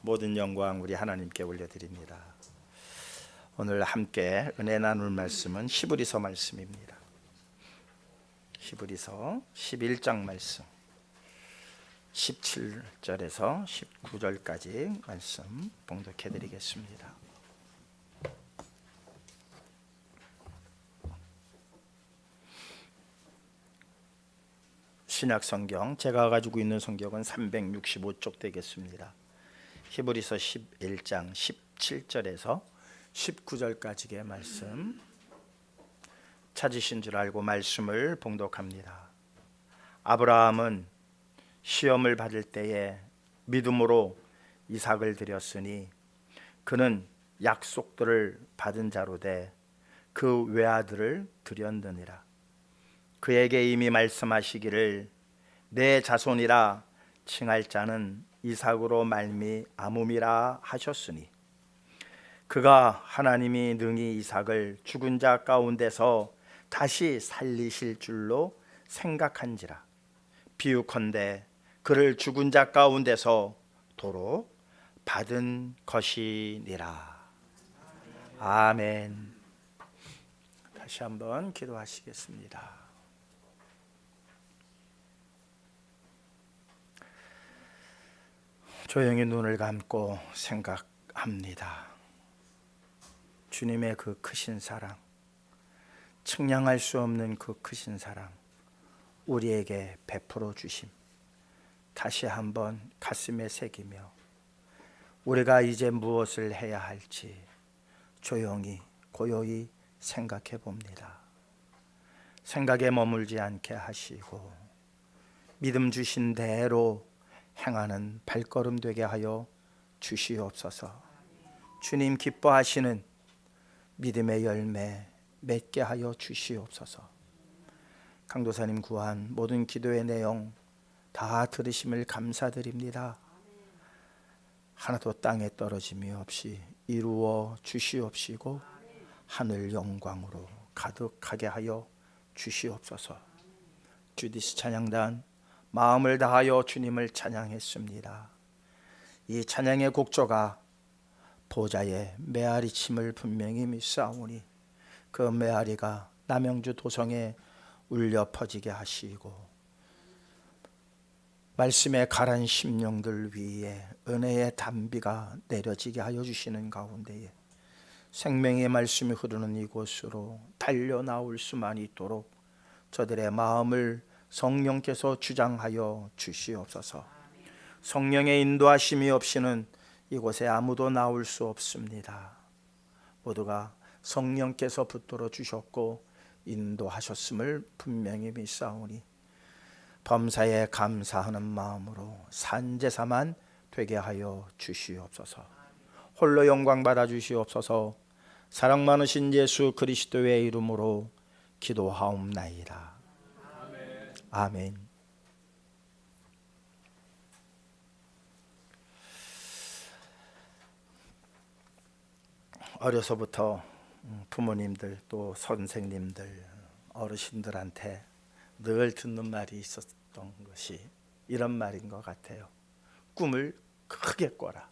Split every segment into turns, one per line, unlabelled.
모든 영광 우리 하나님께 올려드립니다. 오늘 함께 은혜 나눌 말씀은 히브리서 말씀입니다. 히브리서 11장 말씀 17절에서 19절까지 말씀 봉독해 드리겠습니다. 신약 성경, 제가 가지고 있는 성경은 365쪽 되겠습니다. 히브리서 11장 17절에서 19절까지의 말씀 찾으신 줄 알고 말씀을 봉독합니다. 아브라함은 시험을 받을 때에 믿음으로 이삭을 드렸으니 그는 약속들을 받은 자로 돼 그 외아들을 드렸느니라. 그에게 이미 말씀하시기를 내 자손이라 칭할 자는 이삭으로 말미암음이라 하셨으니 그가 하나님이 능히 이삭을 죽은 자 가운데서 다시 살리실 줄로 생각한지라. 비유컨대 그를 죽은 자 가운데서 도로 받은 것이니라. 아멘. 다시 한번 기도하시겠습니다. 조용히 눈을 감고 생각합니다. 주님의 그 크신 사랑, 측량할 수 없는 그 크신 사랑 우리에게 베풀어 주심 다시 한번 가슴에 새기며 우리가 이제 무엇을 해야 할지 조용히 고요히 생각해 봅니다. 생각에 머물지 않게 하시고 믿음 주신 대로 행하는 발걸음 되게 하여 주시옵소서. 주님 기뻐하시는 믿음의 열매 맺게 하여 주시옵소서. 강도사님 구한 모든 기도의 내용 다 들으심을 감사드립니다. 하나도 땅에 떨어짐이 없이 이루어 주시옵시고 하늘 영광으로 가득하게 하여 주시옵소서. 주디스 찬양단 마음을 다하여 주님을 찬양했습니다. 이 찬양의 곡조가 보좌의 메아리침을 분명히 믿사오니 그 메아리가 남영주 도성에 울려 퍼지게 하시고 말씀의 가란 심령들 위에 은혜의 단비가 내려지게 하여 주시는 가운데에 생명의 말씀이 흐르는 이곳으로 달려 나올 수만 있도록 저들의 마음을 성령께서 주장하여 주시옵소서. 성령의 인도하심이 없이는 이곳에 아무도 나올 수 없습니다. 모두가 성령께서 붙들어 주셨고 인도하셨음을 분명히 믿사오니 범사에 감사하는 마음으로 산제사만 되게 하여 주시옵소서. 홀로 영광 받아 주시옵소서. 사랑 많으신 예수 그리스도의 이름으로 기도하옵나이다. 아멘. 어려서부터 부모님들 또 선생님들 어르신들한테 늘 듣는 말이 있었던 것이 이런 말인 것 같아요. 꿈을 크게 꿔라.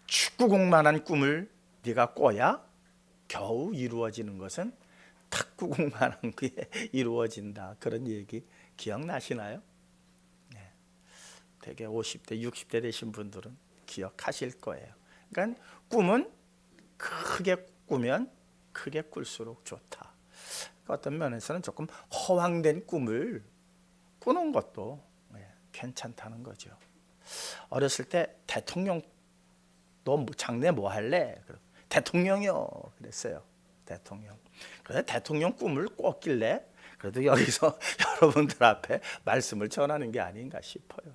축구공만한 꿈을 네가 꿔야 겨우 이루어지는 것은 탁구공만한 게 이루어진다. 그런 얘기 기억나시나요? 네. 되게 50대 60대 되신 분들은 기억하실 거예요. 그러니까 꿈은 크게 꾸면 크게 꿀수록 좋다. 어떤 면에서는 조금 허황된 꿈을 꾸는 것도 괜찮다는 거죠. 어렸을 때 대통령 너 장래 뭐 할래? 대통령이요 그랬어요. 대통령. 그래 대통령 꿈을 꿨길래 그래도 여기서 여러분들 앞에 말씀을 전하는 게 아닌가 싶어요.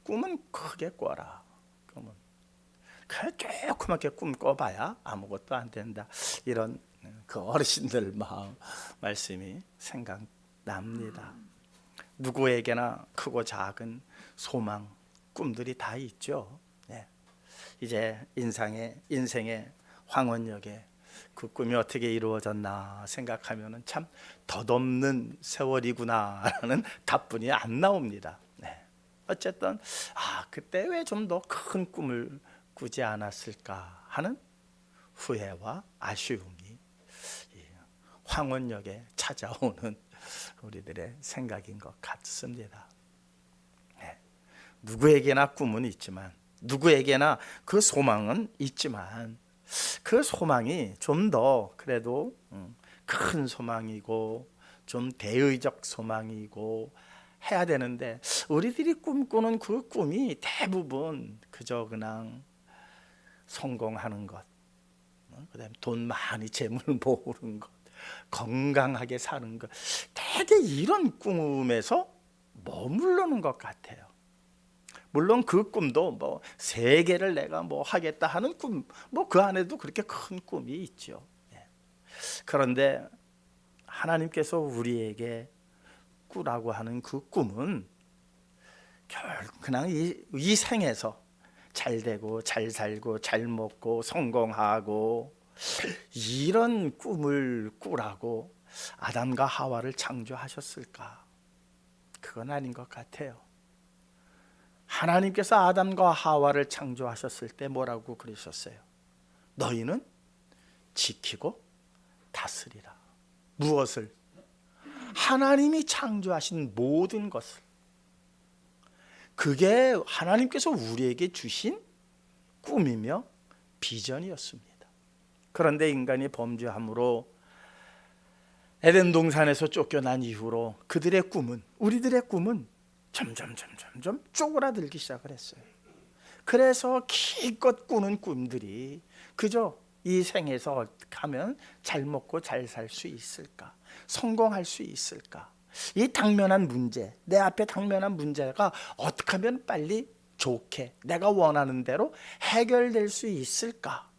꿈은 크게 꿔라. 꿈은 그래 조그맣게 꿈 꿔봐야 아무것도 안 된다. 이런 그 어르신들 마음 말씀이 생각납니다. 누구에게나 크고 작은 소망, 꿈들이 다 있죠. 이제 인생의 황혼역에 그 꿈이 어떻게 이루어졌나 생각하면 참 덧없는 세월이구나라는 답변이 안 나옵니다. 어쨌든 그때 왜 좀 더 큰 꿈을 꾸지 않았을까 하는 후회와 아쉬움이 황혼역에 찾아오는 우리들의 생각인 것 같습니다. 누구에게나 꿈은 있지만, 누구에게나 그 소망은 있지만, 그 소망이 좀 더 그래도 큰 소망이고 좀 대의적 소망이고 해야 되는데, 우리들이 꿈꾸는 그 꿈이 대부분 그저 그냥 성공하는 것, 그다음에 돈 많이 재물 모으는 것, 건강하게 사는 것, 되게 이런 꿈에서 머무르는 것 같아요. 물론 그 꿈도 뭐 세계를 내가 뭐 하겠다 하는 꿈, 뭐 그 안에도 그렇게 큰 꿈이 있죠. 그런데 하나님께서 우리에게 꾸라고 하는 그 꿈은 그냥 이 생에서 잘 되고 잘 살고 잘 먹고 성공하고 이런 꿈을 꾸라고 아담과 하와를 창조하셨을까? 그건 아닌 것 같아요. 하나님께서 아담과 하와를 창조하셨을 때 뭐라고 그러셨어요? 너희는 지키고 다스리라. 무엇을? 하나님이 창조하신 모든 것을. 그게 하나님께서 우리에게 주신 꿈이며 비전이었습니다. 그런데 인간이 범죄함으로 에덴 동산에서 쫓겨난 이후로 그들의 꿈은, 우리들의 꿈은 점점 쪼그라들기 시작을 했어요. 그래서 기껏 꾸는 꿈들이 그저 이 생에서 어떻게 하면 잘 먹고 잘 살 수 있을까, 성공할 수 있을까, 이 당면한 문제, 내 앞에 당면한 문제가 어떻게 하면 빨리 좋게 내가 원하는 대로 해결될 수 있을까,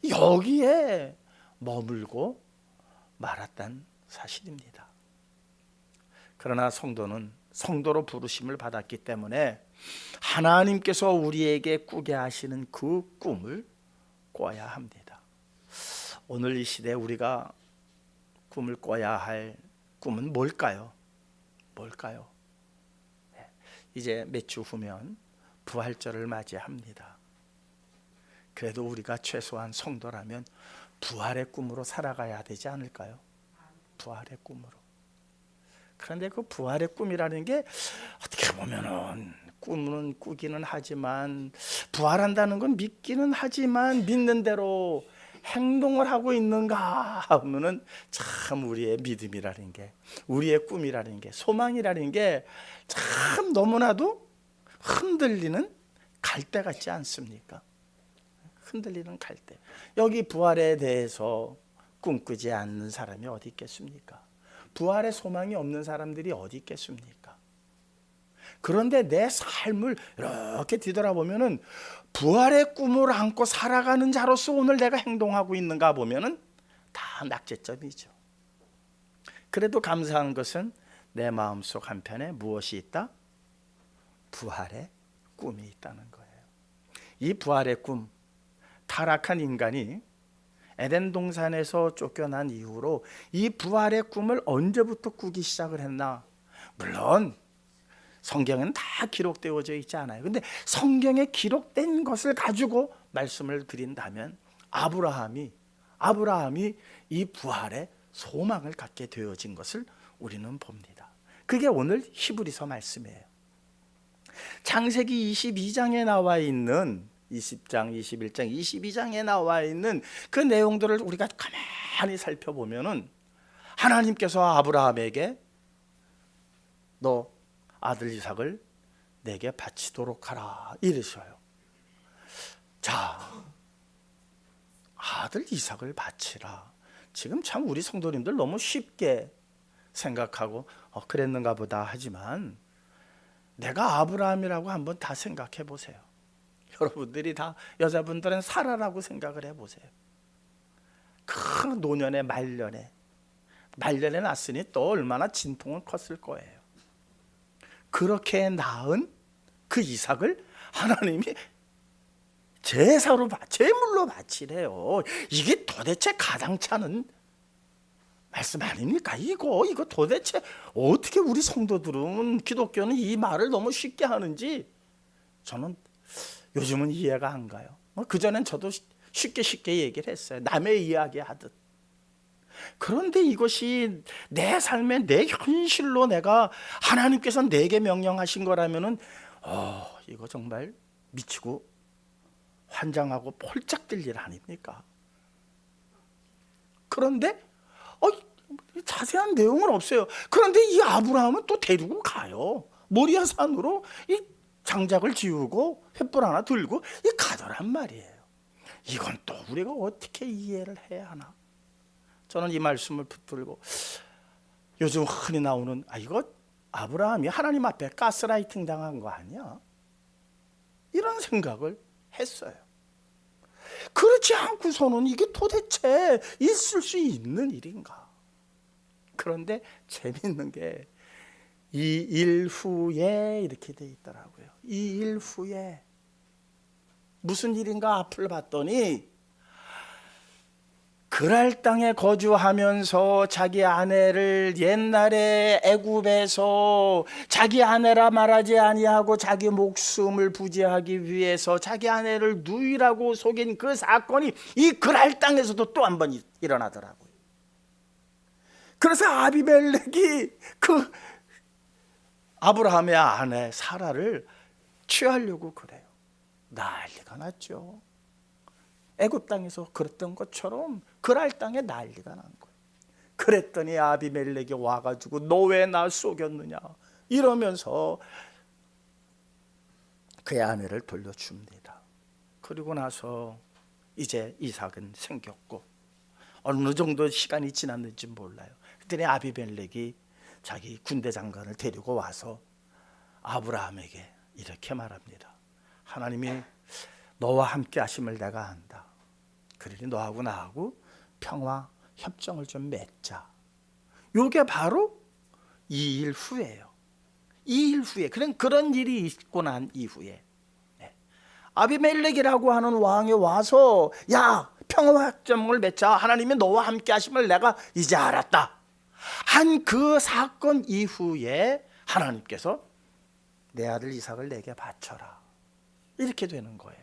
여기에 머물고 말았단 사실입니다. 그러나 성도로 부르심을 받았기 때문에 하나님께서 우리에게 꾸게 하시는 그 꿈을 꿔야 합니다. 오늘 이 시대에 우리가 꿈을 꿔야 할 꿈은 뭘까요? 이제 몇 주 후면 부활절을 맞이합니다. 그래도 우리가 최소한 성도라면 부활의 꿈으로 살아가야 되지 않을까요? 부활의 꿈으로. 그런데 그 부활의 꿈이라는 게 어떻게 보면은 꿈은 꾸기는 하지만, 부활한다는 건 믿기는 하지만 믿는 대로 행동을 하고 있는가 하면은 참 우리의 믿음이라는 게, 우리의 꿈이라는 게, 소망이라는 게 참 너무나도 흔들리는 갈대 같지 않습니까? 흔들리는 갈대. 여기 부활에 대해서 꿈꾸지 않는 사람이 어디 있겠습니까? 부활의 소망이 없는 사람들이 어디 있겠습니까? 그런데 내 삶을 이렇게 뒤돌아보면은 부활의 꿈을 안고 살아가는 자로서 오늘 내가 행동하고 있는가 보면은 다 낙제점이죠. 그래도 감사한 것은 내 마음속 한편에 무엇이 있다? 부활의 꿈이 있다는 거예요. 이 부활의 꿈, 타락한 인간이 에덴 동산에서 쫓겨난 이후로 이 부활의 꿈을 언제부터 꾸기 시작을 했나? 물론 성경에는 다 기록되어져 있지 않아요. 근데 성경에 기록된 것을 가지고 말씀을 드린다면 아브라함이 이 부활의 소망을 갖게 되어진 것을 우리는 봅니다. 그게 오늘 히브리서 말씀이에요. 창세기 22장에 나와 있는 20장, 21장, 22장에 나와 있는 그 내용들을 우리가 가만히 살펴보면은 하나님께서 아브라함에게 너 아들 이삭을 내게 바치도록 하라 이러셔요. 자, 아들 이삭을 바치라. 지금 참 우리 성도님들 너무 쉽게 생각하고 그랬는가 보다 하지만, 내가 아브라함이라고 한번 다 생각해 보세요. 여러분들이 다, 여자분들은 사라라고 생각을 해보세요. 그 노년에 말년에 낳았으니 또 얼마나 진통은 컸을 거예요. 그렇게 낳은 그 이삭을 하나님이 제물로 바치래요. 이게 도대체 가당찮은 말씀 아닙니까? 이거 도대체 어떻게 우리 성도들은, 기독교는 이 말을 너무 쉽게 하는지 저는 요즘은 이해가 안 가요. 그전엔 저도 쉽게 얘기를 했어요. 남의 이야기 하듯. 그런데 이것이 내 삶의 내 현실로 내가 하나님께서 내게 명령하신 거라면은 이거 정말 미치고 환장하고 폴짝 뛸 일 아닙니까? 그런데 자세한 내용은 없어요. 그런데 이 아브라함은 또 데리고 가요. 모리아 산으로 이 장작을 지우고 횃불 하나 들고 가더란 말이에요. 이건 또 우리가 어떻게 이해를 해야 하나? 저는 이 말씀을 붙들고 요즘 흔히 나오는 이거 아브라함이 하나님 앞에 가스라이팅 당한 거 아니야? 이런 생각을 했어요. 그렇지 않고서는 이게 도대체 있을 수 있는 일인가? 그런데 재밌는 게 이 일 후에 이렇게 돼 있더라고요. 이 일 후에 무슨 일인가 앞을 봤더니 그랄 땅에 거주하면서 자기 아내를 옛날에 애굽에서 자기 아내라 말하지 아니하고 자기 목숨을 부지하기 위해서 자기 아내를 누이라고 속인 그 사건이 이 그랄 땅에서도 또 한 번 일어나더라고요. 그래서 아비멜렉이 그 아브라함의 아내 사라를 취하려고 그래요. 난리가 났죠. 애굽 땅에서 그랬던 것처럼 그랄 땅에 난리가 난 거예요. 그랬더니 아비멜렉이 와가지고 너 왜 나 속였느냐 이러면서 그의 아내를 돌려줍니다. 그리고 나서 이제 이삭은 생겼고 어느 정도 시간이 지났는지 몰라요. 그랬더니 아비멜렉이 자기 군대 장관을 데리고 와서 아브라함에게 이렇게 말합니다. 하나님이 너와 함께 하심을 내가 안다. 그러니 너하고 나하고 평화 협정을 좀 맺자. 이게 바로 이 일 후예요. 이 일 후에 그런 일이 있고 난 이후에 아비멜렉이라고 하는 왕이 와서 야 평화 협정을 맺자. 하나님이 너와 함께 하심을 내가 이제 알았다. 한 그 사건 이후에 하나님께서 내 아들 이삭을 내게 바쳐라. 이렇게 되는 거예요.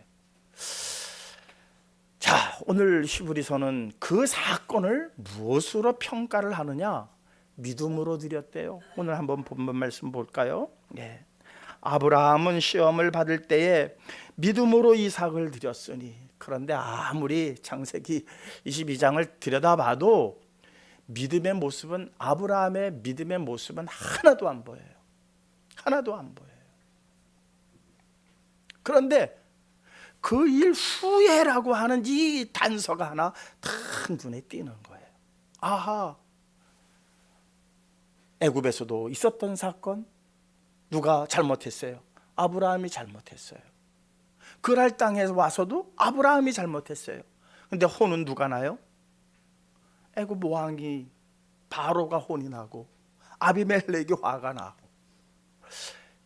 자, 오늘 히브리서는 그 사건을 무엇으로 평가를 하느냐? 믿음으로 드렸대요. 오늘 한번 본문 말씀 볼까요? 네. 아브라함은 시험을 받을 때에 믿음으로 이삭을 드렸으니. 그런데 아무리 창세기 22장을 들여다봐도 믿음의 모습은, 아브라함의 믿음의 모습은 하나도 안 보여요. 하나도 안 보여요. 그런데 그 일 후에라고 하는 이 단서가 하나 딱 눈에 띄는 거예요. 아하, 애굽에서도 있었던 사건, 누가 잘못했어요? 아브라함이 잘못했어요. 그랄 땅에 와서도 아브라함이 잘못했어요. 근데 혼은 누가 나요? 애굽 왕이, 바로가 혼이 나고 아비멜렉이 화가 나고.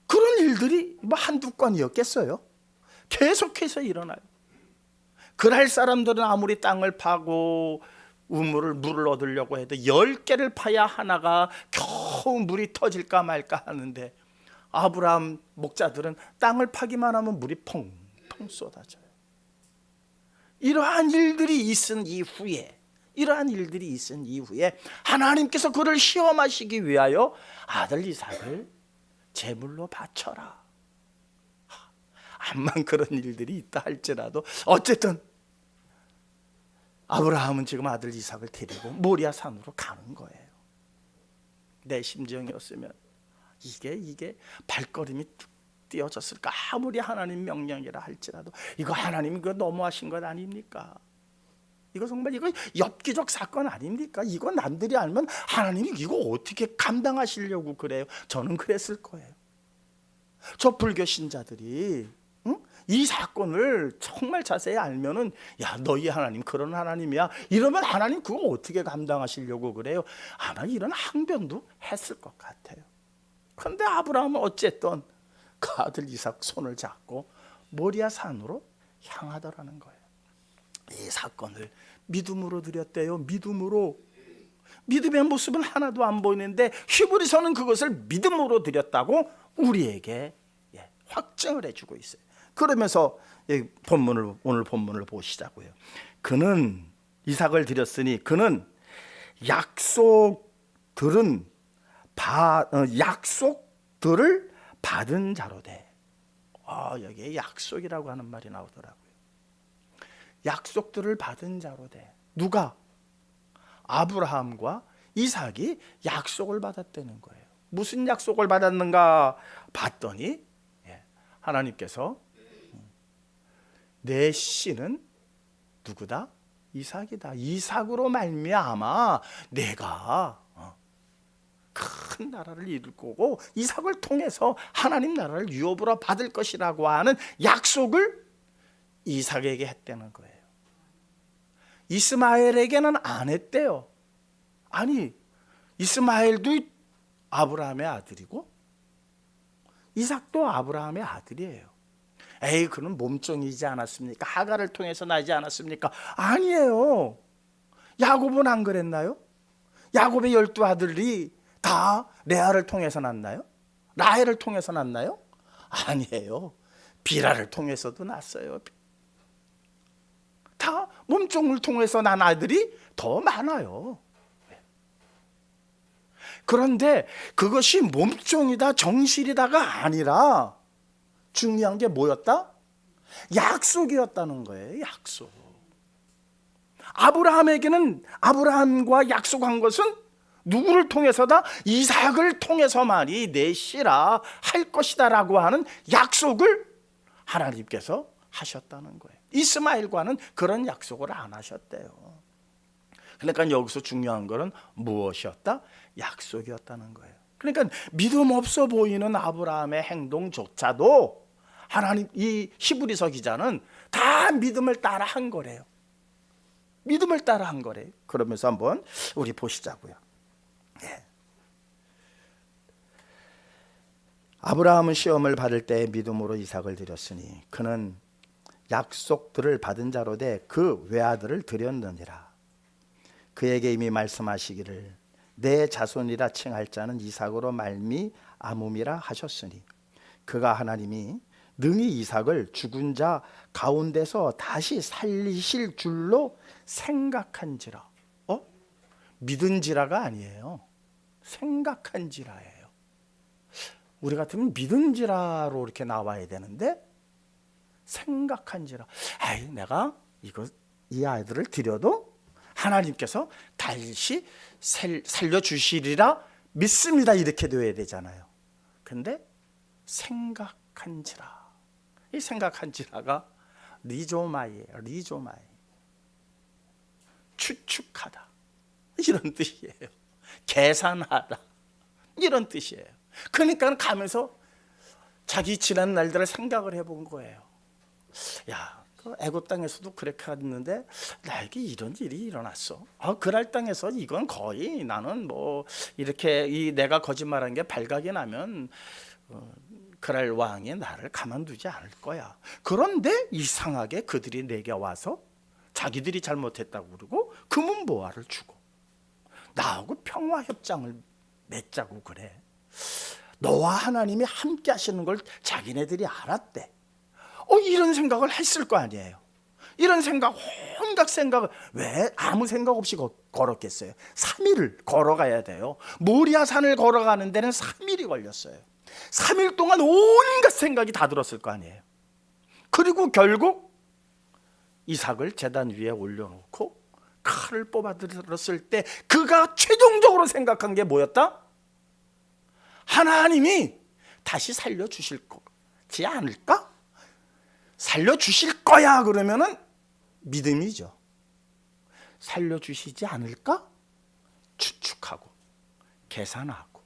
그런 일들이 뭐 한두 건이었겠어요? 계속해서 일어나요. 그랄 사람들은 아무리 땅을 파고 물을 얻으려고 해도 10개를 파야 하나가 겨우 물이 터질까 말까 하는데 아브라함 목자들은 땅을 파기만 하면 물이 펑펑 쏟아져요. 이러한 일들이 있은 이후에 하나님께서 그를 시험하시기 위하여 아들 이삭을 제물로 바쳐라. 암만 그런 일들이 있다 할지라도 어쨌든 아브라함은 지금 아들 이삭을 데리고 모리아 산으로 가는 거예요. 내 심정이었으면 이게 발걸음이 뚝 띄어졌을까? 아무리 하나님 명령이라 할지라도 이거 하나님 이거 너무하신 것 아닙니까? 이거 정말 이거 엽기적 사건 아닙니까? 이거 남들이 알면 하나님이 이거 어떻게 감당하시려고 그래요? 저는 그랬을 거예요. 저 불교 신자들이 이 사건을 정말 자세히 알면은 야 너희 하나님 그런 하나님이야 이러면 하나님 그거 어떻게 감당하시려고 그래요? 아마 이런 항변도 했을 것 같아요. 그런데 아브라함은 어쨌든 그 아들 이삭 손을 잡고 모리아 산으로 향하더라는 거예요. 이 사건을 믿음으로 드렸대요. 믿음으로. 믿음의 모습은 하나도 안 보이는데 히브리서는 그것을 믿음으로 드렸다고 우리에게 확증을 해주고 있어요. 그러면서 오늘 본문을 보시자고요. 그는 이삭을 드렸으니 그는 약속들을 받은 자로되. 여기에 약속이라고 하는 말이 나오더라고요. 약속들을 받은 자로되. 누가? 아브라함과 이삭이 약속을 받았다는 거예요. 무슨 약속을 받았는가 봤더니 하나님께서 내 씨는 누구다? 이삭이다. 이삭으로 말미암아 내가 큰 나라를 이룰 거고 이삭을 통해서 하나님 나라를 유업으로 받을 것이라고 하는 약속을 이삭에게 했다는 거예요. 이스마엘에게는 안 했대요. 아니, 이스마엘도 아브라함의 아들이고 이삭도 아브라함의 아들이에요. 에이, 그는 몸종이지 않았습니까? 하갈을 통해서 나지 않았습니까? 아니에요. 야곱은 안 그랬나요? 야곱의 12아들이 다 레아를 통해서 났나요? 라헬을 통해서 났나요? 아니에요. 비라를 통해서도 났어요. 다 몸종을 통해서 난 아들이 더 많아요. 그런데 그것이 몸종이다 정실이다가 아니라 중요한 게 뭐였다? 약속이었다는 거예요. 약속. 아브라함과 약속한 것은 누구를 통해서다? 이삭을 통해서만이 내 씨라 할 것이다 라고 하는 약속을 하나님께서 하셨다는 거예요. 이스마엘과는 그런 약속을 안 하셨대요. 그러니까 여기서 중요한 것은 무엇이었다? 약속이었다는 거예요. 그러니까 믿음 없어 보이는 아브라함의 행동조차도 하나님, 이 히브리서 기자는 다 믿음을 따라 한 거래요. 믿음을 따라 한 거래요. 그러면서 한번 우리 보시자고요. 아브라함은 시험을 받을 때 믿음으로 이삭을 드렸으니 그는 약속들을 받은 자로 돼 그 외아들을 드렸느니라. 그에게 이미 말씀하시기를 내 자손이라 칭할 자는 이삭으로 말미암음이라 하셨으니 그가 하나님이 능히 이삭을 죽은 자 가운데서 다시 살리실 줄로 생각한지라. 믿은지라가 아니에요. 생각한지라예요. 우리 같으면 믿은지라로 이렇게 나와야 되는데 생각한지라. 내가 이 아이들을 드려도 하나님께서 다시 살려주시리라 믿습니다. 이렇게 되어야 되잖아요. 근데 생각한지라. 이 생각한지라가 리조마이에요. 리조마이. 추측하다. 이런 뜻이에요. 계산하다. 이런 뜻이에요. 그러니까 가면서 자기 지난 날들을 생각을 해본 거예요. 애굽 땅에서도 그렇게 했는데 나에게 이런 일이 일어났어. 그랄 땅에서 이건 거의 나는 이렇게 내가 거짓말한 게 발각이 나면 그랄 왕이 나를 가만두지 않을 거야. 그런데 이상하게 그들이 내게 와서 자기들이 잘못했다고 그러고 금은보화를 주고 나하고 평화협정을 맺자고 그래. 너와 하나님이 함께 하시는 걸 자기네들이 알았대. 이런 생각을 했을 거 아니에요. 이런 생각, 온갖 생각을 왜 아무 생각 없이 걸었겠어요? 3일을 걸어가야 돼요. 모리아산을 걸어가는 데는 3일이 걸렸어요. 3일 동안 온갖 생각이 다 들었을 거 아니에요. 그리고 결국 이삭을 제단 위에 올려놓고 칼을 뽑아들었을 때 그가 최종적으로 생각한 게 뭐였다? 하나님이 다시 살려주실 거지 않을까? 살려주실 거야 그러면은 믿음이죠. 살려주시지 않을까? 추측하고 계산하고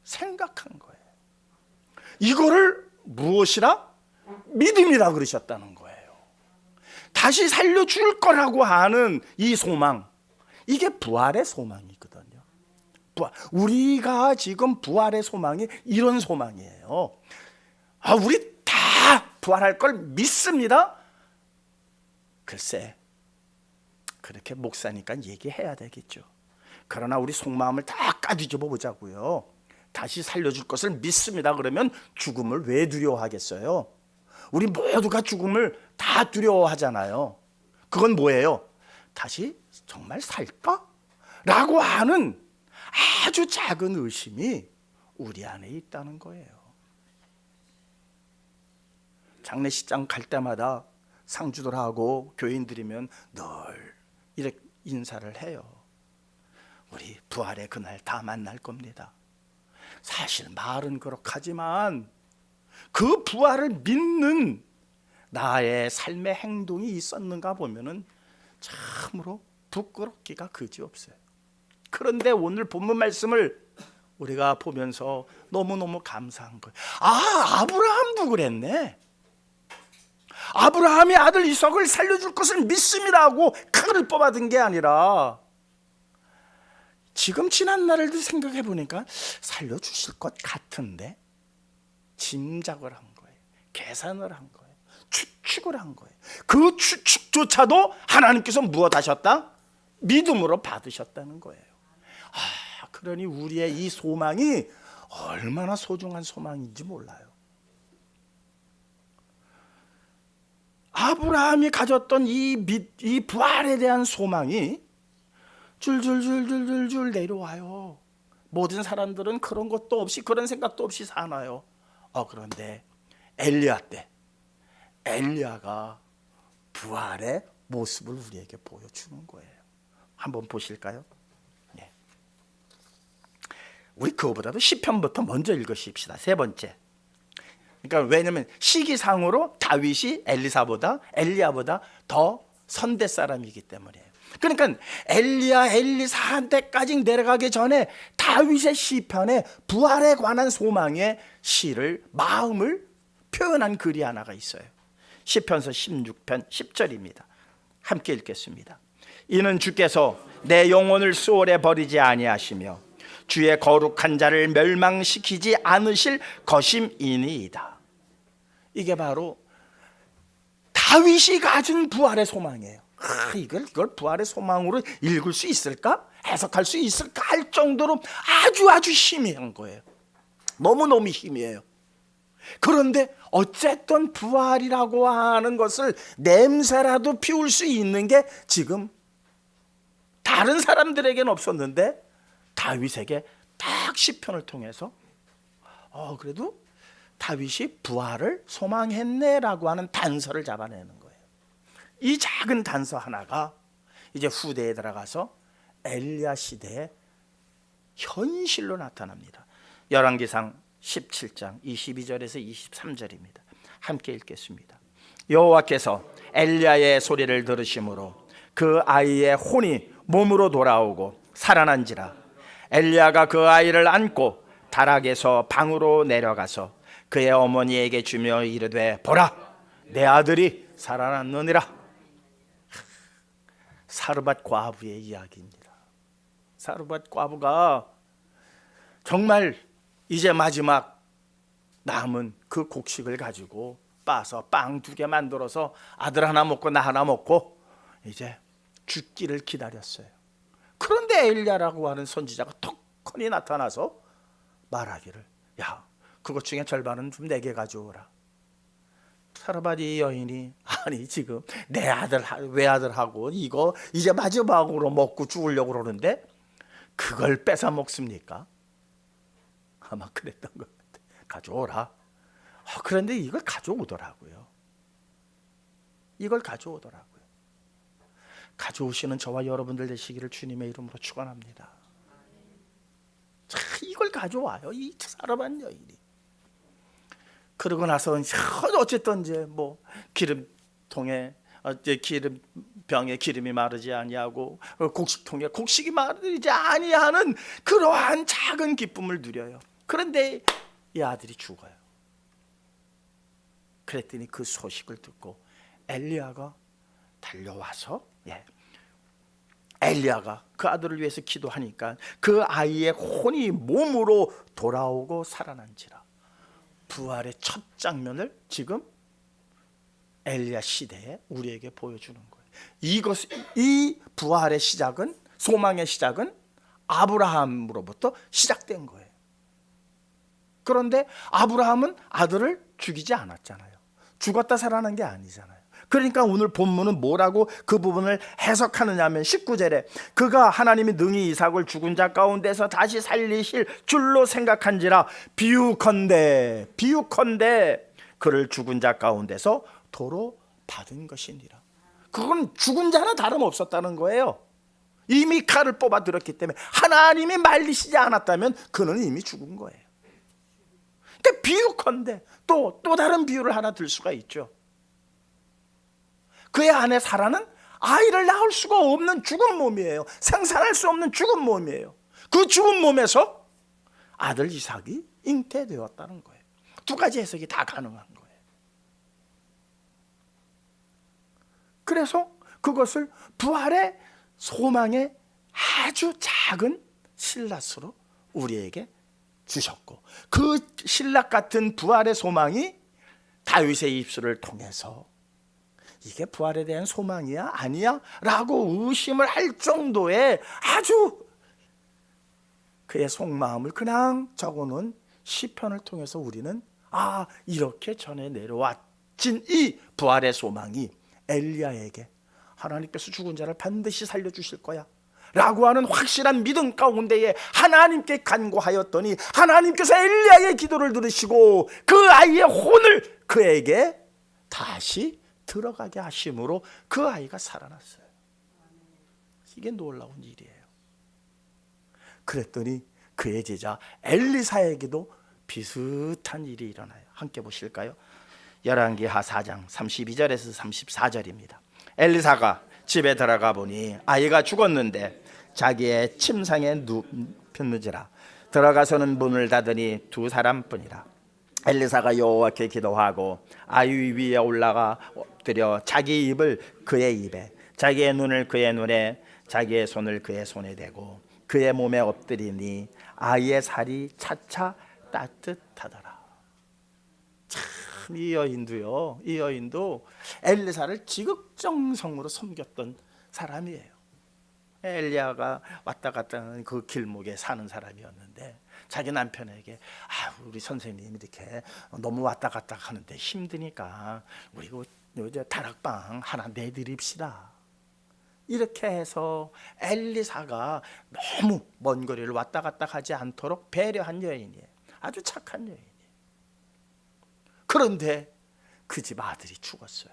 생각한 거예요. 이거를 무엇이라? 믿음이라 그러셨다는 거예요. 다시 살려줄 거라고 하는 이 소망, 이게 부활의 소망이거든요. 우리가 지금 부활의 소망이 이런 소망이에요. 우리 다 부활할 걸 믿습니다. 글쎄, 그렇게 목사니까 얘기해야 되겠죠. 그러나 우리 속마음을 다 까뒤집어 보자고요. 다시 살려줄 것을 믿습니다. 그러면 죽음을 왜 두려워하겠어요? 우리 모두가 죽음을 다 두려워하잖아요. 그건 뭐예요? 다시 정말 살까? 라고 하는 아주 작은 의심이 우리 안에 있다는 거예요. 장례식장 갈 때마다 상주들하고 교인들이면 늘 이렇게 인사를 해요. 우리 부활의 그날 다 만날 겁니다. 사실 말은 그렇게 하지만 그 부활을 믿는 나의 삶의 행동이 있었는가 보면은 참으로 부끄럽기가 그지없어요. 그런데 오늘 본문 말씀을 우리가 보면서 너무너무 감사한 거예요. 아브라함도 그랬네. 아브라함이 아들 이삭을 살려줄 것을 믿습니다 하고 칼을 뽑아든 게 아니라 지금 지난 날을 생각해 보니까 살려주실 것 같은데 짐작을 한 거예요. 계산을 한 거예요. 추측을 한 거예요. 그 추측조차도 하나님께서 무엇하셨다? 믿음으로 받으셨다는 거예요. 그러니 우리의 이 소망이 얼마나 소중한 소망인지 몰라요. 아브라함이 가졌던 이 부활에 대한 소망이 줄줄줄줄줄 내려와요. 모든 사람들은 그런 것도 없이 그런 생각도 없이 사나요. 그런데 엘리야 때 엘리야가 부활의 모습을 우리에게 보여주는 거예요. 한번 보실까요? 네. 우리 그거보다도 시편부터 먼저 읽으십시다. 세 번째. 그러니까 왜냐하면 시기상으로 다윗이 엘리야보다 더 선대 사람이기 때문이에요. 그러니까 엘리사한테까지 내려가기 전에 다윗의 시편에 부활에 관한 소망의 시를 마음을 표현한 글이 하나가 있어요. 시편서 16편 10절입니다. 함께 읽겠습니다. 이는 주께서 내 영혼을 수월에 버리지 아니하시며 주의 거룩한 자를 멸망시키지 않으실 것임이니이다. 이게 바로 다윗이 가진 부활의 소망이에요. 이걸 부활의 소망으로 읽을 수 있을까? 해석할 수 있을까? 할 정도로 아주 희미한 거예요. 너무너무 희미해요. 그런데 어쨌든 부활이라고 하는 것을 냄새라도 피울 수 있는 게 지금 다른 사람들에게는 없었는데 다윗에게 딱 시편을 통해서 그래도 다윗이 부활을 소망했네라고 하는 단서를 잡아내는 거예요. 이 작은 단서 하나가 이제 후대에 들어가서 엘리야 시대의 현실로 나타납니다. 열왕기상 17장 22절에서 23절입니다. 함께 읽겠습니다. 여호와께서 엘리야의 소리를 들으심으로 그 아이의 혼이 몸으로 돌아오고 살아난지라. 엘리야가 그 아이를 안고 다락에서 방으로 내려가서 그의 어머니에게 주며 이르되 보라 내 아들이 살아났느니라. 사르밧 과부의 이야기입니다. 사르밧 과부가 정말 이제 마지막 남은 그 곡식을 가지고 빻아서 빵 2개 만들어서 아들 하나 먹고 나 하나 먹고 이제 죽기를 기다렸어요. 그런데 엘리야라고 하는 선지자가 턱하니 나타나서 말하기를 야 그것 중에 절반은 좀 내게 가져오라. 사르밧이 여인이 아니 지금 내 아들 외아들하고 이거 이제 마지막으로 먹고 죽으려고 그러는데 그걸 뺏어 먹습니까? 아마 그랬던 것 같아. 가져오라. 그런데 이걸 가져오더라고요. 이걸 가져오더라고요. 가져오시는 저와 여러분들 되시기를 주님의 이름으로 축원합니다. 이걸 가져와요. 이 사르밧 여인이. 그러고 나서 어쨌든 이제 뭐 기름통에 기름병에 기름이 마르지 아니하고 곡식통에 곡식이 마르지 아니하는 그러한 작은 기쁨을 누려요. 그런데 이 아들이 죽어요. 그랬더니 그 소식을 듣고 엘리야가 달려와서 엘리야가 그 아들을 위해서 기도하니까 그 아이의 혼이 몸으로 돌아오고 살아난지라. 부활의 첫 장면을 지금 엘리야 시대에 우리에게 보여주는 거예요. 이 부활의 시작은 소망의 시작은 아브라함으로부터 시작된 거예요. 그런데 아브라함은 아들을 죽이지 않았잖아요. 죽었다 살아난 게 아니잖아요. 그러니까 오늘 본문은 뭐라고 그 부분을 해석하느냐 하면 19절에 그가 하나님이 능히 이삭을 죽은 자 가운데서 다시 살리실 줄로 생각한지라 비유컨대 그를 죽은 자 가운데서 도로 받은 것이니라. 그건 죽은 자나 다름없었다는 거예요. 이미 칼을 뽑아 들었기 때문에 하나님이 말리시지 않았다면 그는 이미 죽은 거예요. 그러니까 비유컨대 또 다른 비유를 하나 들 수가 있죠. 그의 아내 사라는 아이를 낳을 수가 없는 죽은 몸이에요. 생산할 수 없는 죽은 몸이에요. 그 죽은 몸에서 아들 이삭이 잉태되었다는 거예요. 두 가지 해석이 다 가능한 거예요. 그래서 그것을 부활의 소망의 아주 작은 실낫으로 우리에게 주셨고, 그 실낫 같은 부활의 소망이 다윗의 입술을 통해서 이게 부활에 대한 소망이야? 아니야? 라고 의심을 할 정도의 아주 그의 속마음을 그냥 적어놓은 시편을 통해서 우리는 이렇게 전해 내려왔진 이 부활의 소망이 엘리야에게 하나님께서 죽은 자를 반드시 살려주실 거야 라고 하는 확실한 믿음 가운데에 하나님께 간구하였더니 하나님께서 엘리야의 기도를 들으시고 그 아이의 혼을 그에게 다시 들어가게 하심으로 그 아이가 살아났어요. 이게 놀라운 일이에요. 그랬더니 그의 제자 엘리사에게도 비슷한 일이 일어나요. 함께 보실까요? 열왕기하 4장 32절에서 34절입니다. 엘리사가 집에 들어가 보니 아이가 죽었는데 자기의 침상에 눕혔느지라. 들어가서는 문을 닫으니 두 사람뿐이라. 엘리사가 여호와께 기도하고 아이 위에 올라가 엎드려 자기 입을 그의 입에, 자기의 눈을 그의 눈에, 자기의 손을 그의 손에 대고 그의 몸에 엎드리니 아이의 살이 차차 따뜻하더라. 참 이 여인도 엘리사를 지극정성으로 섬겼던 사람이에요. 엘리야가 왔다 갔다 하는 그 길목에 사는 사람이었는데 자기 남편에게 우리 선생님 이렇게 너무 왔다 갔다 하는데 힘드니까 우리 이제 다락방 하나 내드립시다. 이렇게 해서 엘리사가 너무 먼 거리를 왔다 갔다 하지 않도록 배려한 여인이에요. 아주 착한 여인이에요. 그런데 그 집 아들이 죽었어요.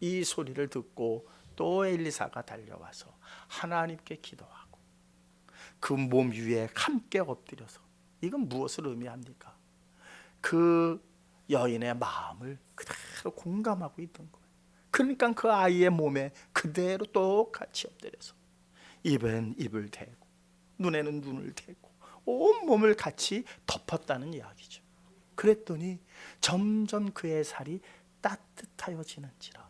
이 소리를 듣고 또 엘리사가 달려와서 하나님께 기도하고 그 몸 위에 함께 엎드려서, 이건 무엇을 의미합니까? 그 여인의 마음을 그대로 공감하고 있던 거예요. 그러니까 그 아이의 몸에 그대로 똑같이 엎드려서 입엔 입을 대고 눈에는 눈을 대고 온 몸을 같이 덮었다는 이야기죠. 그랬더니 점점 그의 살이 따뜻하여지는지라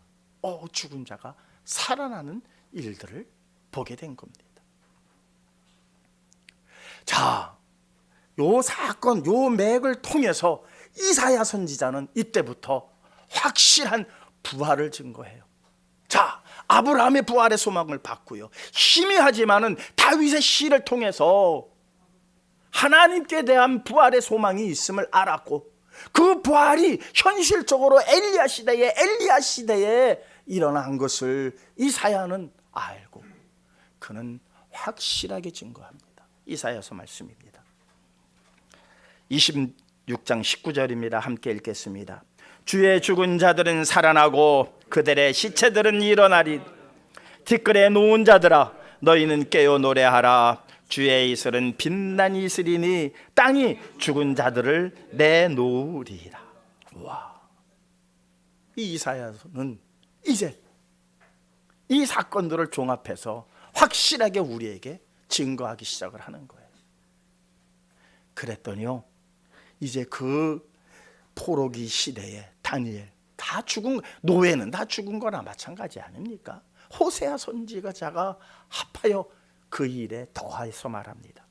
죽은 자가 살아나는 일들을 보게 된 겁니다. 자, 요 사건, 요 맥을 통해서 이사야 선지자는 이때부터 확실한 부활을 증거해요. 자, 아브라함의 부활의 소망을 받고요, 희미하지만은 다윗의 시를 통해서 하나님께 대한 부활의 소망이 있음을 알았고, 그 부활이 현실적으로 엘리야 시대에 일어난 것을 이사야는 알고 그는 확실하게 증거합니다. 이사야서 말씀입니다. 26장 19절입니다. 함께 읽겠습니다. 주의 죽은 자들은 살아나고 그들의 시체들은 일어나리. 티끌에 누운 자들아 너희는 깨어 노래하라. 주의 이슬은 빛난 이슬이니 땅이 죽은 자들을 내놓으리라. 와, 이 이사야서는 이제 이 사건들을 종합해서 확실하게 우리에게 증거하기 시작을 하는 거예요. 그랬더니요, 이제 그 포로기 시대에 다니엘 다 죽은, 노예는 다 죽은 거나 마찬가지 아닙니까? 호세아 선지자가 합하여 그 일에 더하여서 말합니다.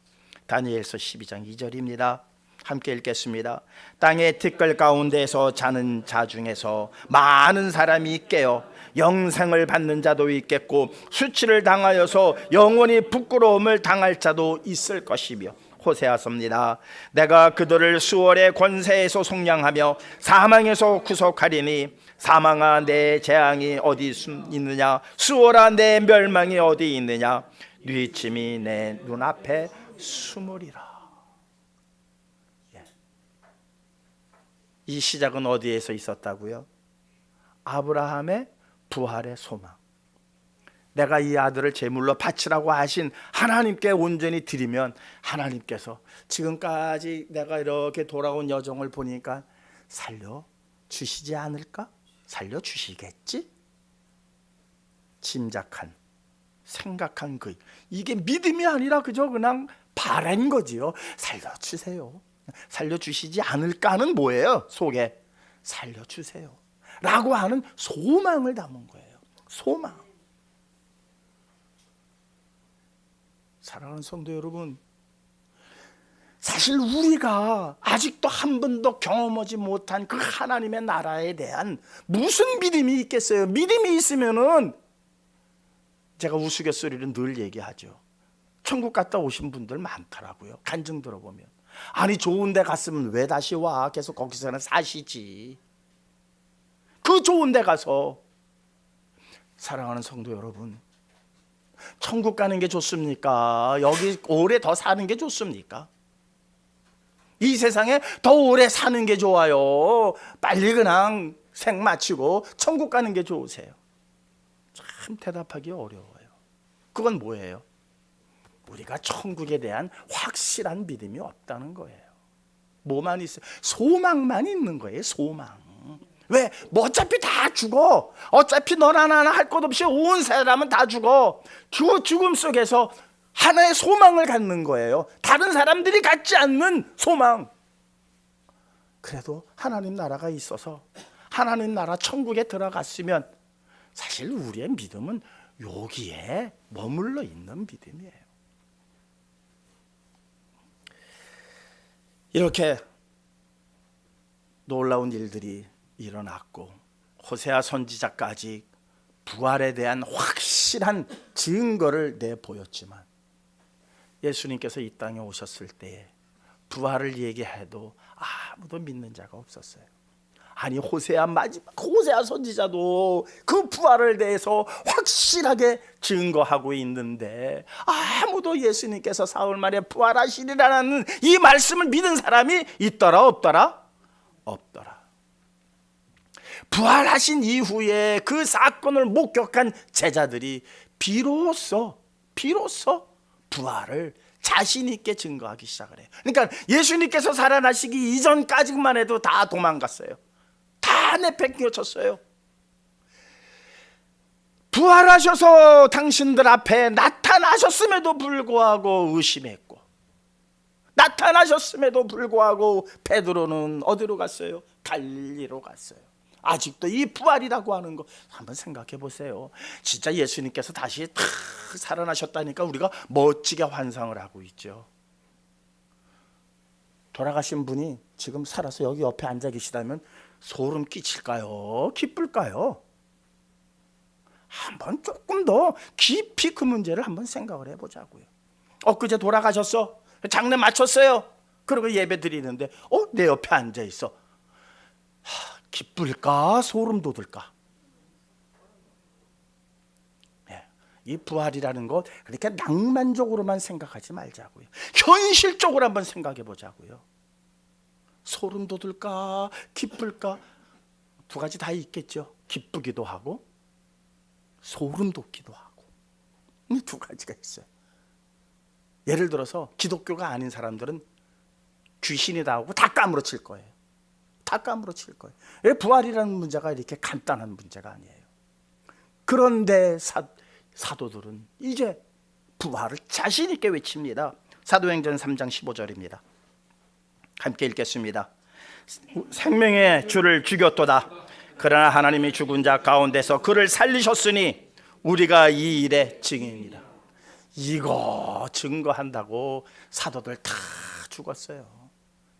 다니엘서 12장 2절입니다. 함께 읽겠습니다. 땅의 티끌 가운데서 자는 자 중에서 많은 사람이 깨어 영생을 받는 자도 있겠고 수치를 당하여서 영원히 부끄러움을 당할 자도 있을 것이며, 호세아서입니다. 내가 그들을 수월의 권세에서 속량하며 사망에서 구속하리니 사망아 내 재앙이 어디 있느냐, 수월아 내 멸망이 어디 있느냐, 네 침이 내 눈앞에 숨으리라. 이 시작은 어디에서 있었다고요? 아브라함의 부활의 소망. 내가 이 아들을 제물로 바치라고 하신 하나님께 온전히 드리면 하나님께서 지금까지 내가 이렇게 돌아온 여정을 보니까 살려주시지 않을까? 살려주시겠지? 짐작한, 생각한 이게 믿음이 아니라 그저 그냥 바란 거지요. 살려주세요. 살려주시지 않을까는 뭐예요? 속에 살려주세요 라고 하는 소망을 담은 거예요. 소망. 사랑하는 성도 여러분, 사실 우리가 아직도 한 번도 경험하지 못한 그 하나님의 나라에 대한 무슨 믿음이 있겠어요? 믿음이 있으면은, 제가 우스갯소리를 늘 얘기하죠. 천국 갔다 오신 분들 많더라고요. 간증 들어보면. 아니 좋은 데 갔으면 왜 다시 와? 계속 거기서는 사시지. 그 좋은 데 가서. 사랑하는 성도 여러분, 천국 가는 게 좋습니까? 여기 오래 더 사는 게 좋습니까? 이 세상에 더 오래 사는 게 좋아요? 빨리 그냥 생 마치고 천국 가는 게 좋으세요? 참 대답하기 어려워요. 그건 뭐예요? 우리가 천국에 대한 확실한 믿음이 없다는 거예요. 뭐만 있어요? 소망만 있는 거예요. 소망. 왜? 뭐 어차피 다 죽어. 어차피 너나 나나 할 것 없이 온 사람은 다 죽어. 그 죽음 속에서 하나의 소망을 갖는 거예요. 다른 사람들이 갖지 않는 소망. 그래도 하나님 나라가 있어서 하나님 나라 천국에 들어갔으면 사실 우리의 믿음은 여기에 머물러 있는 믿음이에요. 이렇게 놀라운 일들이 일어났고 호세아 선지자까지 부활에 대한 확실한 증거를 내보였지만, 예수님께서 이 땅에 오셨을 때 부활을 얘기해도 아무도 믿는 자가 없었어요. 아니 호세아 선지자도 그 부활을 대해서 확실하게 증거하고 있는데 아무도 예수님께서 사흘 만에 부활하시리라는 이 말씀을 믿은 사람이 있더라 없더라? 없더라. 부활하신 이후에 그 사건을 목격한 제자들이 비로소 부활을 자신 있게 증거하기 시작을 해요. 그러니까 예수님께서 살아나시기 이전까지만 해도 다 도망갔어요. 다 내팽개쳤어요. 부활하셔서 당신들 앞에 나타나셨음에도 불구하고 의심했고, 나타나셨음에도 불구하고 베드로는 어디로 갔어요? 갈릴리로 갔어요. 아직도 이 부활이라고 하는 거 한번 생각해 보세요. 진짜 예수님께서 다시 탁 살아나셨다니까 우리가 멋지게 환상을 하고 있죠. 돌아가신 분이 지금 살아서 여기 옆에 앉아 계시다면 소름 끼칠까요? 기쁠까요? 한번 조금 더 깊이 그 문제를 한번 생각을 해보자고요. 엊그제 돌아가셨어. 장례 마쳤어요. 그리고 예배 드리는데 내 옆에 앉아 있어. 기쁠까? 소름 돋을까? 이 부활이라는 것 그렇게 낭만적으로만 생각하지 말자고요. 현실적으로 한번 생각해 보자고요. 소름 돋을까? 기쁠까? 두 가지 다 있겠죠. 기쁘기도 하고 소름 돋기도 하고, 이 두 가지가 있어요. 예를 들어서 기독교가 아닌 사람들은 귀신이다 하고 다 까무러칠 거예요. 다 까무러칠 거예요. 부활이라는 문제가 이렇게 간단한 문제가 아니에요. 그런데 사도들은 이제 부활을 자신 있게 외칩니다. 사도행전 3장 15절입니다. 함께 읽겠습니다. 생명의 주를 죽였도다. 그러나 하나님이 죽은 자 가운데서 그를 살리셨으니 우리가 이 일의 증인이다. 이거 증거한다고 사도들 다 죽었어요.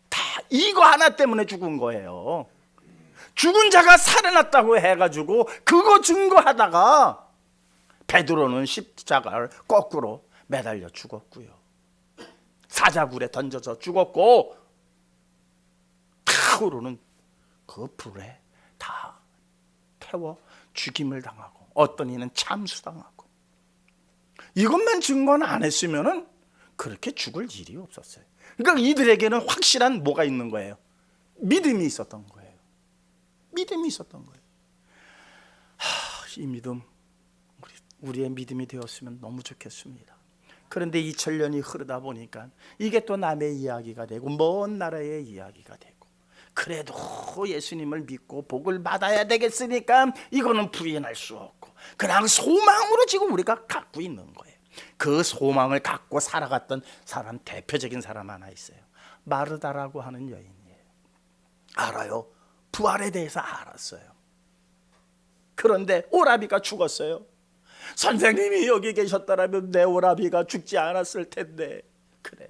다 이거 하나 때문에 죽은 거예요. 죽은 자가 살아났다고 해가지고 그거 증거하다가 베드로는 십자가를 거꾸로 매달려 죽었고요. 사자굴에 던져서 죽었고, 타오르는 그 불에 다 태워 죽임을 당하고, 어떤 이는 참수당하고. 이것만 증거는 안 했으면은 그렇게 죽을 일이 없었어요. 그러니까 이들에게는 확실한 뭐가 있는 거예요? 믿음이 있었던 거예요. 믿음이 있었던 거예요. 이 믿음, 우리의 믿음이 되었으면 너무 좋겠습니다. 그런데 2000년이 흐르다 보니까 이게 또 남의 이야기가 되고 먼 나라의 이야기가 되고, 그래도 예수님을 믿고 복을 받아야 되겠으니까 이거는 부인할 수 없고, 그냥 소망으로 지금 우리가 갖고 있는 거예요. 그 소망을 갖고 살아갔던 사람, 대표적인 사람 하나 있어요. 마르다라고 하는 여인이에요. 알아요? 부활에 대해서 알았어요. 그런데 오라비가 죽었어요. 선생님이 여기 계셨더라면 내 오라비가 죽지 않았을 텐데. 그래요.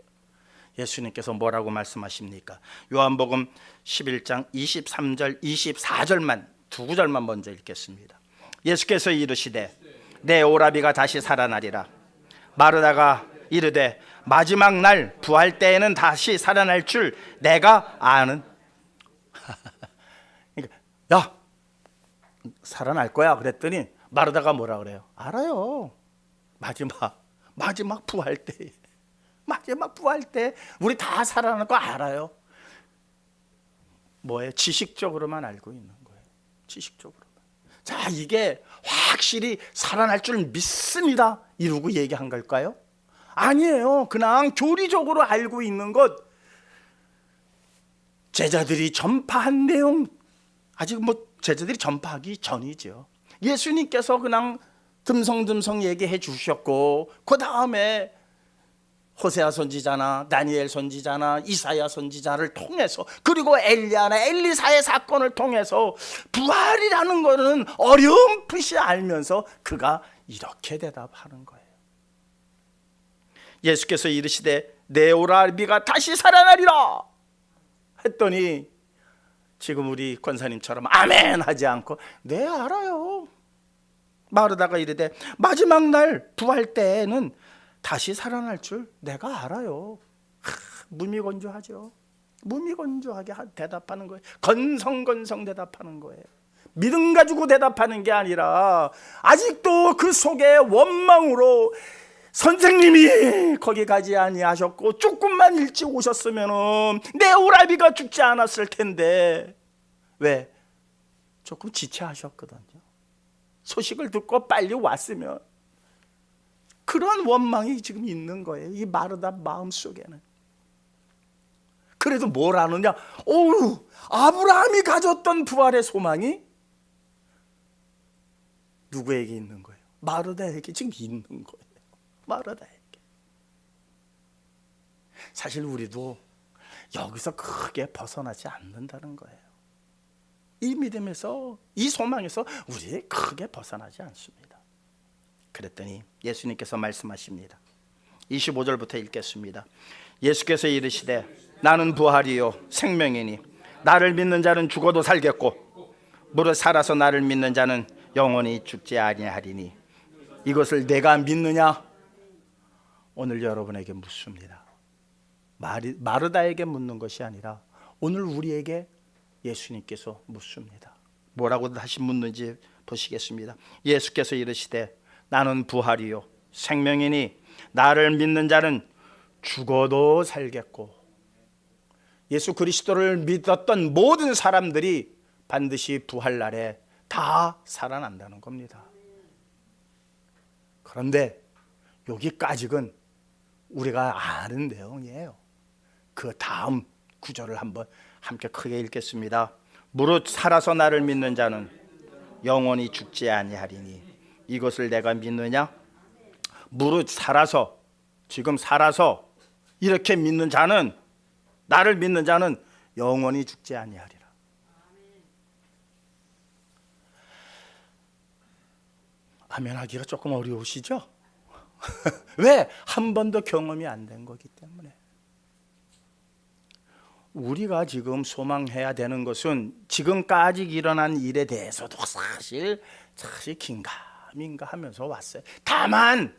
예수님께서 뭐라고 말씀하십니까? 요한복음 11장 23절 24절만, 두 구절만 먼저 읽겠습니다. 예수께서 이르시되 내 오라비가 다시 살아나리라. 마르다가 이르되 마지막 날 부활 때에는 다시 살아날 줄 내가 아는. 그러니까, 야, 살아날 거야 그랬더니 마르다가 뭐라 그래요? 알아요. 마지막 부활 때, 마지막 부활 때 우리 다 살아날 거 알아요. 뭐예요? 지식적으로만 알고 있는 거예요. 지식적으로만. 자, 이게 확실히 살아날 줄 믿습니다 이러고 얘기한 걸까요? 아니에요. 그냥 교리적으로 알고 있는 것. 제자들이 전파한 내용, 아직 제자들이 전파하기 전이죠. 예수님께서 그냥 듬성듬성 얘기해 주셨고, 그 다음에 호세아 선지자나 다니엘 선지자나 이사야 선지자를 통해서, 그리고 엘리야나 엘리사의 사건을 통해서 부활이라는 것은 어렴풋이 알면서 그가 이렇게 대답하는 거예요. 예수께서 이르시되 내 오라비가 다시 살아나리라 했더니 지금 우리 권사님처럼 아멘 하지 않고 네 알아요. 마르다가 이르되 마지막 날 부활 때에는 다시 살아날 줄 내가 알아요. 무미건조하죠. 무미건조하게 대답하는 거예요. 건성건성 대답하는 거예요. 믿음 가지고 대답하는 게 아니라 아직도 그 속에 원망으로, 선생님이 거기 가지 아니하셨고 조금만 일찍 오셨으면 내 오라비가 죽지 않았을 텐데. 왜? 조금 지체하셨거든요. 소식을 듣고 빨리 왔으면. 그런 원망이 지금 있는 거예요, 이 마르다 마음속에는. 그래도 뭘 하느냐? 아브라함이 가졌던 부활의 소망이 누구에게 있는 거예요? 마르다에게 지금 있는 거예요. 마르다에게. 사실 우리도 여기서 크게 벗어나지 않는다는 거예요. 이 믿음에서, 이 소망에서 우리 크게 벗어나지 않습니다. 그랬더니 예수님께서 말씀하십니다. 25절부터 읽겠습니다. 예수께서 이르시되 나는 부활이요 생명이니 나를 믿는 자는 죽어도 살겠고 무릇 살아서 나를 믿는 자는 영원히 죽지 아니하리니 이것을 내가 믿느냐? 오늘 여러분에게 묻습니다. 마르다에게 묻는 것이 아니라 오늘 우리에게 예수님께서 묻습니다. 뭐라고 다시 묻는지 보시겠습니다. 예수께서 이르시되 나는 부활이요 생명이니 나를 믿는 자는 죽어도 살겠고. 예수 그리스도를 믿었던 모든 사람들이 반드시 부활날에 다 살아난다는 겁니다. 그런데 여기까지는 우리가 아는 내용이에요. 그 다음 구절을 한번 함께 크게 읽겠습니다. 무릇 살아서 나를 믿는 자는 영원히 죽지 아니하리니 이것을 내가 믿느냐? 무릇 살아서, 지금 살아서 이렇게 믿는 자는, 나를 믿는 자는 영원히 죽지 아니하리라. 아멘 하기가 조금 어려우시죠? 왜? 한 번도 경험이 안 된 거기 때문에. 우리가 지금 소망해야 되는 것은 지금까지 일어난 일에 대해서도 사실 긴가민가 하면서 왔어요. 다만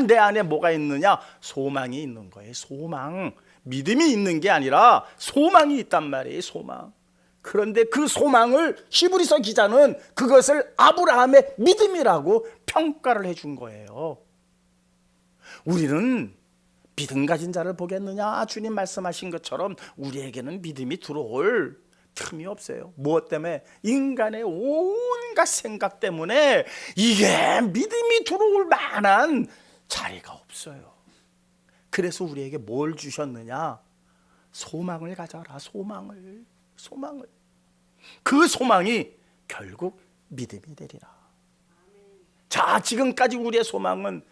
내 안에 뭐가 있느냐? 소망이 있는 거예요. 소망. 믿음이 있는 게 아니라 소망이 있단 말이에요. 소망. 그런데 그 소망을 히브리서 기자는 그것을 아브라함의 믿음이라고 평가를 해준 거예요. 우리는 믿음 가진 자를 보겠느냐? 주님 말씀하신 것처럼 우리에게는 믿음이 들어올 틈이 없어요. 무엇 때문에? 인간의 온갖 생각 때문에 이게 믿음이 들어올 만한 자리가 없어요. 그래서 우리에게 뭘 주셨느냐? 소망을 가져라. 소망을. 그 소망이 결국 믿음이 되리라. 자, 지금까지 우리의 소망은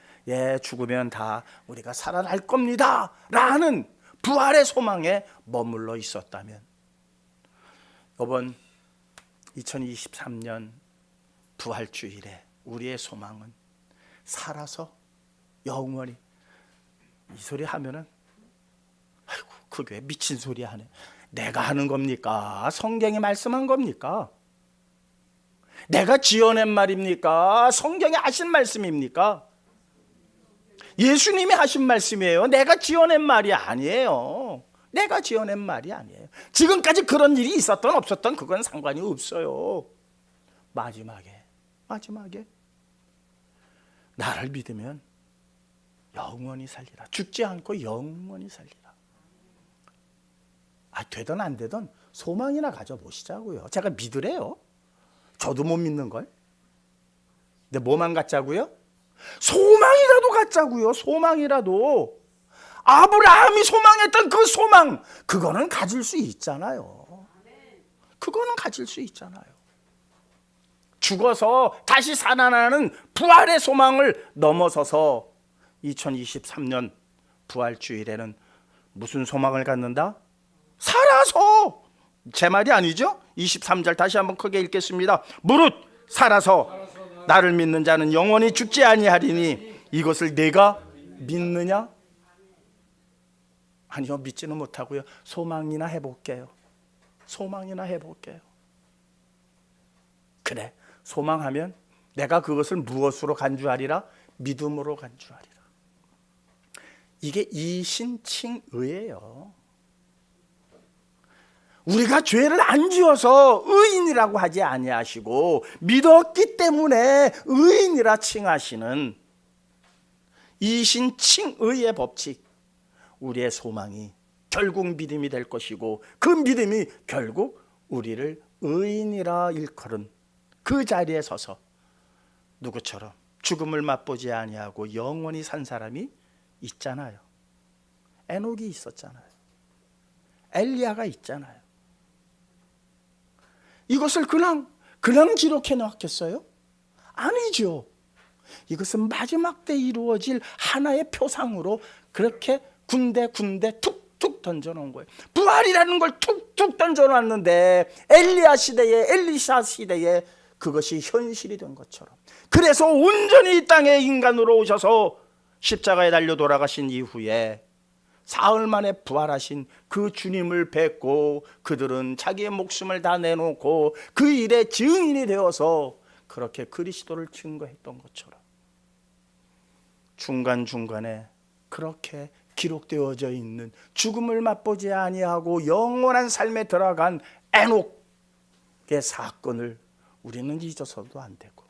죽으면 다 우리가 살아날 겁니다 라는 부활의 소망에 머물러 있었다면, 이번 2023년 부활주일에 우리의 소망은 살아서 영원히, 이 소리 하면은 아이고 그 교회 미친 소리 하네. 내가 하는 겁니까? 성경이 말씀한 겁니까? 내가 지어낸 말입니까? 성경이 하신 말씀입니까? 예수님이 하신 말씀이에요. 내가 지어낸 말이 아니에요. 내가 지어낸 말이 아니에요. 지금까지 그런 일이 있었던 없었던 그건 상관이 없어요. 마지막에 나를 믿으면 영원히 살리라. 죽지 않고 영원히 살리라. 되든 안 되든 소망이나 가져보시자고요. 제가 믿으래요. 저도 못 믿는 걸. 근데 뭐만 갖자고요? 소망이라도 갖자고요. 소망이라도. 아브라함이 소망했던 그 소망, 그거는 가질 수 있잖아요. 그거는 가질 수 있잖아요. 죽어서 다시 살아나는 부활의 소망을 넘어서서 2023년 부활주일에는 무슨 소망을 갖는다? 살아서. 제 말이 아니죠? 23절 다시 한번 크게 읽겠습니다. 무릇 살아서 나를 믿는 자는 영원히 죽지 아니하리니 이것을 내가 믿느냐? 아니요, 믿지는 못하고요. 소망이나 해볼게요. 그래, 소망하면 내가 그것을 무엇으로 간주하리라? 믿음으로 간주하리라. 이게 이신칭의예요. 우리가 죄를 안 지어서 의인이라고 하지 아니하시고 믿었기 때문에 의인이라 칭하시는 이신칭의의 법칙, 우리의 소망이 결국 믿음이 될 것이고 그 믿음이 결국 우리를 의인이라 일컬은 그 자리에 서서 누구처럼 죽음을 맛보지 아니하고 영원히 산 사람이 있잖아요. 에녹이 있었잖아요. 엘리야가 있잖아요. 이것을 그냥 기록해 놨겠어요? 아니죠. 이것은 마지막 때 이루어질 하나의 표상으로 그렇게 군데 툭툭 던져놓은 거예요. 부활이라는 걸 툭툭 던져놨는데 엘리야 시대에, 엘리샤 시대에 그것이 현실이 된 것처럼, 그래서 온전히 이 땅에 인간으로 오셔서 십자가에 달려 돌아가신 이후에 사흘 만에 부활하신 그 주님을 뵙고 그들은 자기의 목숨을 다 내놓고 그 일의 증인이 되어서 그렇게 그리스도를 증거했던 것처럼 중간중간에 그렇게 기록되어져 있는 죽음을 맛보지 아니하고 영원한 삶에 들어간 에녹의 사건을 우리는 잊어서도 안 되고,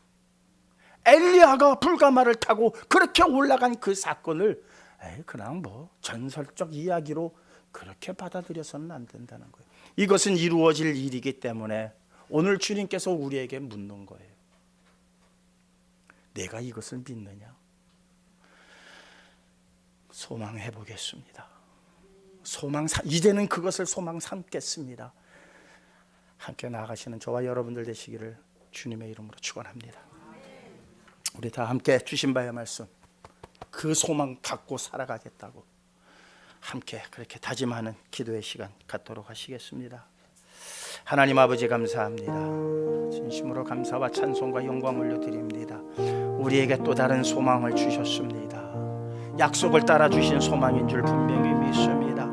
엘리야가 불가마를 타고 그렇게 올라간 그 사건을 그냥 전설적 이야기로 그렇게 받아들여서는 안 된다는 거예요. 이것은 이루어질 일이기 때문에 오늘 주님께서 우리에게 묻는 거예요. 내가 이것을 믿느냐? 소망해 보겠습니다. 이제는 그것을 소망 삼겠습니다. 함께 나아가시는 저와 여러분들 되시기를 주님의 이름으로 축원합니다. 우리 다 함께 주신 바의 말씀, 그 소망 갖고 살아가겠다고 함께 그렇게 다짐하는 기도의 시간 갖도록 하시겠습니다. 하나님 아버지 감사합니다. 진심으로 감사와 찬송과 영광 올려드립니다. 우리에게 또 다른 소망을 주셨습니다. 약속을 따라 주신 소망인 줄 분명히 믿습니다.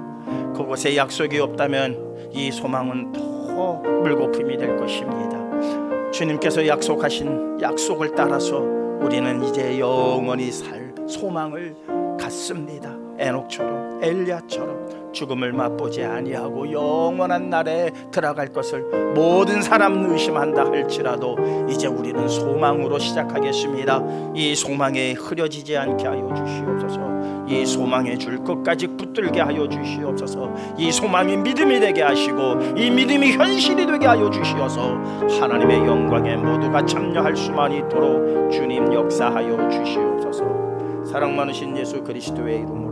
그곳에 약속이 없다면 이 소망은 더 물거품이 될 것입니다. 주님께서 약속하신 약속을 따라서 우리는 이제 영원히 살 소망을 갖습니다. 에녹처럼 엘리야처럼 죽음을 맛보지 아니하고 영원한 날에 들어갈 것을 모든 사람 의심한다 할지라도 이제 우리는 소망으로 시작하겠습니다. 이 소망에 흐려지지 않게 하여 주시옵소서. 이 소망의 줄 끝까지 붙들게 하여 주시옵소서. 이 소망이 믿음이 되게 하시고 이 믿음이 현실이 되게 하여 주시어서 하나님의 영광에 모두가 참여할 수만 있도록 주님 역사하여 주시옵소서. 사랑 많으신 예수 그리스도의 이름으로